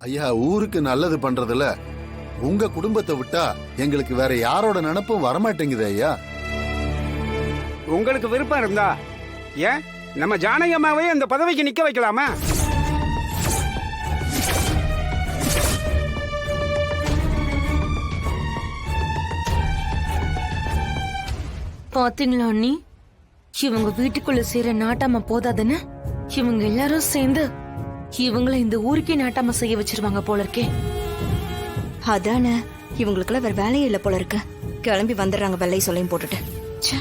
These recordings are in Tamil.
ஐயா, ஊருக்கு நல்லது பண்றதுல உங்க குடும்பத்தை விட்டா எங்களுக்கு வேற யாரோட நினைப்பும் வரமாட்டேங்குது ஐயா. உங்களுக்கு விருப்பம் இருந்தா ஏன் நம்ம ஜானகி அம்மாவே அந்த பதவிக்கு நிக்க வைக்கலாமா? பாத்தீங்களா அண்ணி, இவங்க வீட்டுக்குள்ள சேர நாட்டாம போதாதுன்னு இவங்க எல்லாரும் சேர்ந்து இவங்கள இந்த ஊருக்கே நாட்டாம செய்ய வச்சிருவாங்க போல இருக்கே. அதானே, இவங்களுக்குள்ள வேற வேலையே இல்ல போல இருக்கு. கிளம்பி வந்துடுறாங்க வெள்ளை சொல்லையும் போட்டுட்டு. ச்சே.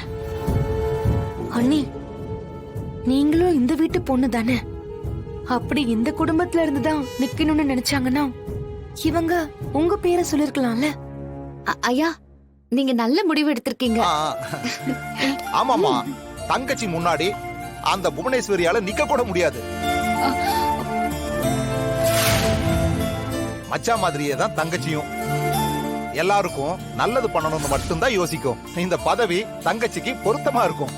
அண்ணி, நீங்களும் இந்த வீட்டு பொண்ணு தானே? அப்படி இந்த குடும்பத்துல இருந்துதான் நிக்கணும்னு நினைச்சாங்கன்னா இவங்க உங்க பேரை சொல்லிருக்கலாம்ல. ஐயா, நீங்க நல்ல முடிவு எடுத்திருக்கீங்க. ஆமாமா, தங்கச்சி முன்னாடி அந்த புவனேஸ்வரியால நிக்க கூட முடியாது. மச்சா மாதிரியே தான் தங்கச்சியும் எல்லாருக்கும் நல்லது பண்ணணும்னு மட்டும்தான் யோசிக்கும். இந்த பதவி தங்கச்சிக்கு பொருத்தமா இருக்கும்.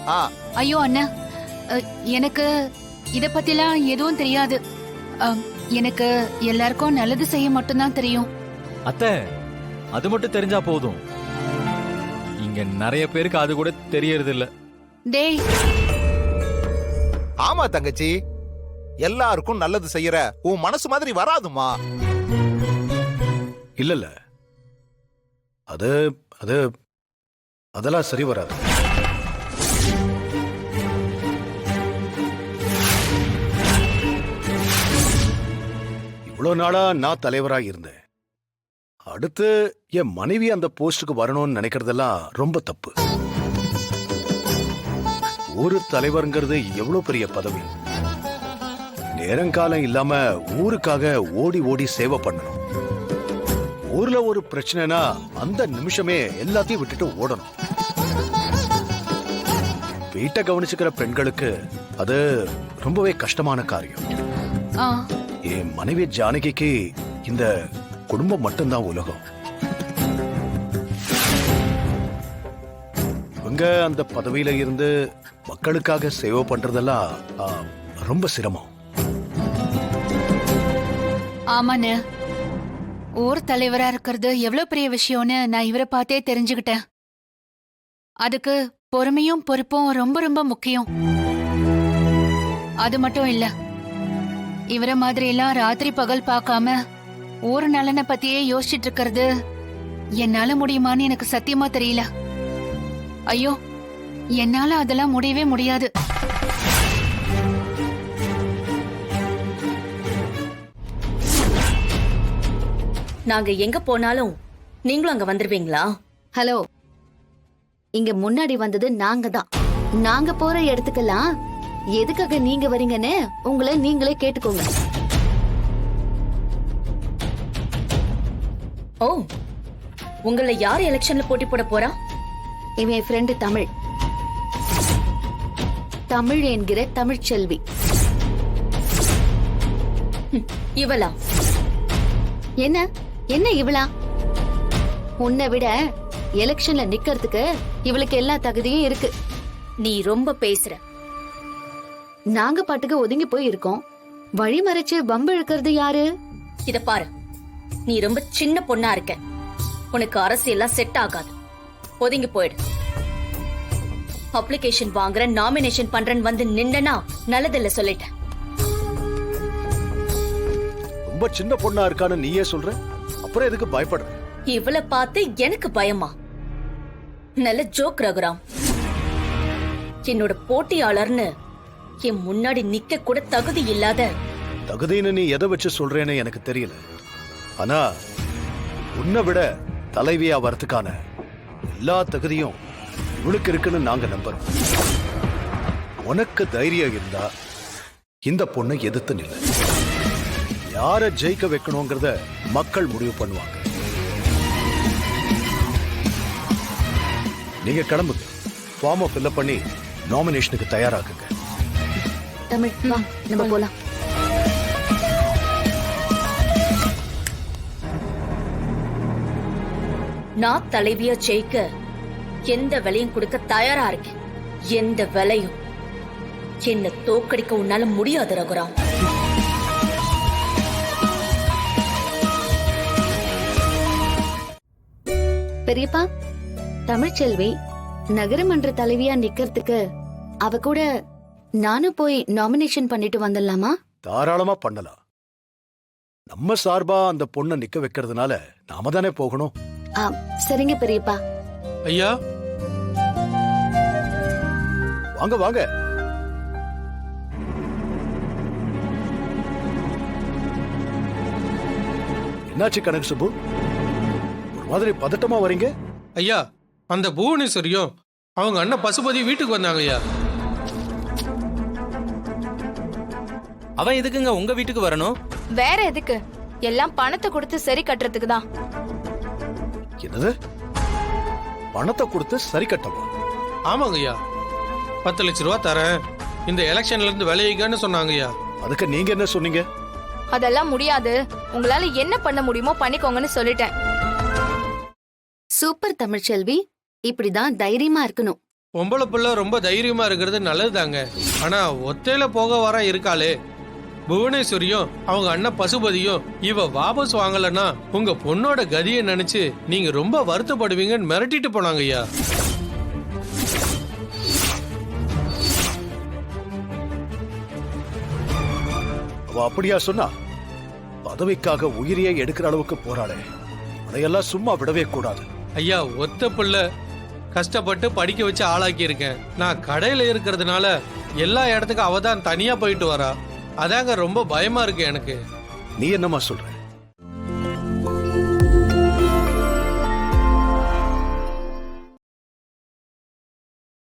ஐயோ அண்ணா, எனக்கு இத பத்திலாம் எதுவும் தெரியாது. எனக்கு எல்லாருக்கும் நல்லது செய்ய மட்டும்தான் தெரியும். அத்தை, அது மட்டும் தெரிஞ்சா போதும். இங்க நிறைய பேருக்கு அது கூட தெரியறது இல்ல. டேய், ஆமா தங்கச்சி, எல்லாருக்கும் நல்லது செய்யற உன் மனசு மாதிரி வராதுமா. இல்ல அது அது அதெல்லாம் சரி வராது. இவ்வளவு நாளா நான் தலைவராக இருந்தேன். அடுத்து என் மனைவி அந்த போஸ்டுக்கு வரணும்னு நினைக்கிறதெல்லாம் ரொம்ப தப்பு. ஊரு தலைவர்ங்கிறது எவ்வளவு பெரிய பதவி. நேரங்காலம் இல்லாம ஊருக்காக ஓடி ஓடி சேவை பண்ணணும். ஊர்ல ஒரு பிரச்சனைனா அந்த நிமிஷமே எல்லாத்தையும் விட்டுட்டு ஓடணும். வீட்டை கவனிச்சுக்கிற பெண்களுக்கு அது ரொம்பவே கஷ்டமான காரியம். என் மனைவி ஜானகிக்கு இந்த குடும்பம் மட்டும்தான் உலகம். இவங்க அந்த பதவியில இருந்து மக்களுக்காக சேவை பண்றதெல்லாம் ரொம்ப சிரமம். ஆமாண்ணே, ஊர் தலைவரா இருக்கிறது எவ்வளவு பெரிய விஷயம்னு நான் இவரை பார்த்தே தெரிஞ்சுக்கிட்டேன். அதுக்கு பொறுமையும் பொறுப்பும் ரொம்ப ரொம்ப முக்கியம். அது மட்டும் இல்ல, இவர மாதிரி எல்லாம் ராத்திரி பகல் பார்க்காம ஊர் நலனை பத்தியே யோசிச்சுட்டு இருக்கிறது என்னால முடியுமான்னு எனக்கு சத்தியமா தெரியல. ஐயோ, என்னால அதெல்லாம் முடியவே முடியாது. நாங்க எங்க போனாலும் நீங்களும் அங்க வந்துருவீங்களா? ஹலோ, இங்க முன்னாடி வந்தது நாங்க தான். நாங்க போற இடத்துக்கெல்லாம் எதுக்காக நீங்க வரீங்கன்னு உங்களை நீங்களே கேட்டுக்கோங்க. ஓ, உங்களை யார் எலெக்ஷன்ல போட்டி போட போறா? இவன் என் ஃப்ரெண்டு தமிழ். தமிழ் என்கிற தமிழ்ச்செல்வி. இவளா? என்ன என்ன இவளா? உன்னை விட எலெக்ஷன்ல நிக்கிறதுக்கு இவளுக்கு எல்லா தகுதியும் இருக்கு. நீ ரொம்ப பேசுற. நாங்க பாட்டுக்கு ஒதுங்கி போய் இருக்கோம். வழி மறைச்சு பம்பு இழுக்கிறது யாரு? இத பாரு, நீ ரொம்ப சின்ன பொண்ணா இருக்க. உனக்கு அரசியல்லாம் செட் ஆகாது. ஒதுங்கி போயிடு. அப்ளிகேஷன் வாங்குற, நாமினேஷன் பண்றேன்னு வந்து நின்னா நல்லதில்ல சொல்லிட்டேன். ரொம்ப சின்ன பொண்ணா இருக்கான்னு நீயே சொல்ற, அப்புறம் எதுக்கு பயப்படுற? இவளை பார்த்து எனக்கு பயமா? நல்ல ஜோக் ரகுராம். என்னோட போட்டியாளர்னு என் முன்னாடி நிக்க கூட தகுதி இல்லாத. தகுதின்னு நீ எதை வச்சு சொல்றேன்னு எனக்கு தெரியல. ஆனா உன்னை விட தலைவியா வரதுக்கான எல்லா தகுதியும் இவளுக்கு இருக்குன்னு நாங்க நம்புறோம். உனக்கு தைரியம் இருந்தா இந்த பொண்ணை எதிர்த்து நில்ல. யார ஜெயிக்க வைக்கணுங்கிறத மக்கள் முடிவு பண்ணுவாங்க. நீங்க கிளம்புங்க. ஃபார்மை ஃபில்அப் பண்ணி நாமினேஷனுக்கு தயாராகுங்க. தமிழ், வா நம்ம போலாம். நான் தலைவியா ஜெயிக்க எந்த விலையும் கொடுக்க தயாரா இருக்கேன். எந்த விலையும். என்ன தோக்கடிக்க உன்னால முடியாது ரகுராம். பெரியப்பா, தமிழ்ச்செல்வி நகரமன்ற தலைவியா நிக்கிறதுக்கு அவ கூட நானும் போய் நாமினேஷன் பண்ணிட்டு வந்துடலாமா? தாராளமா பண்ணலாம். நம்ம சார்பா அந்த பொண்ணை நிக்க வைக்கிறதுனால நாம தானே போகணும். சரிங்க பெரியப்பா. ஐயா வாங்க வாங்க. என்னாச்சு கனக சுப்பு? ஒரு மாதிரி பதட்டமா வரீங்க? ஐயா, அந்த புவனேஸ்வரியும் அவங்க அண்ணன் பசுபதி வீட்டுக்கு வந்தாங்க ஐயா. அவன் எதுக்குங்க உங்க வீட்டுக்கு வரணும்? வேற எதுக்கு? எல்லாம் பணத்தை கொடுத்து சரி கட்டுறதுக்கு தான். என்னது? பணத்தை கொடுத்து சரி கட்டவா? ஆமாங்க ஐயா, 10 லட்ச ரூபா தரேன், இந்த எலெக்ஷன்ல இருந்து விளையிக்கன்னு சொன்னாங்க ஐயா. அதுக்கு நீங்க என்ன சொன்னீங்க? அதெல்லாம் முடியாது, உங்களால என்ன பண்ண முடியுமோ பண்ணிக்கோங்கன்னு சொல்லிட்டேன். சூப்பர் தமிழ்ச்செல்வி, இப்படிதான் தைரியமா இருக்கணும். பொம்பளை பிள்ளை ரொம்ப தைரியமா இருக்கிறது நல்லதுதாங்க. ஆனா ஒத்தையில போக வர இருக்காளே புவனேஸ்வரியும் அவங்க அண்ணன் பசுபதியும் இவ வாபஸ் வாங்கலன்னா உங்க பொண்ணோட கதியை நினைச்சு நீங்க ரொம்ப வருத்தப்படுவீங்கன்னு மிரட்டிட்டு போனாங்க ஐயா. அவ அப்படியா சொன்னா? பதவிக்காக உயிரியை எடுக்கிற அளவுக்கு போராளே, அதையெல்லாம் சும்மா விடவே கூடாது. ஐயா, ஒத்த பிள்ளை கஷ்டப்பட்டு படிக்க வச்சு ஆளாக்கி இருக்கேன். நான் கடையில இருக்கிறதுனால எல்லா இடத்துக்கும் அவ தான் தனியா போயிட்டு வரா. அதாங்க ரொம்ப பயமா இருக்கு எனக்கு. நீ என்னமா சொல்ற?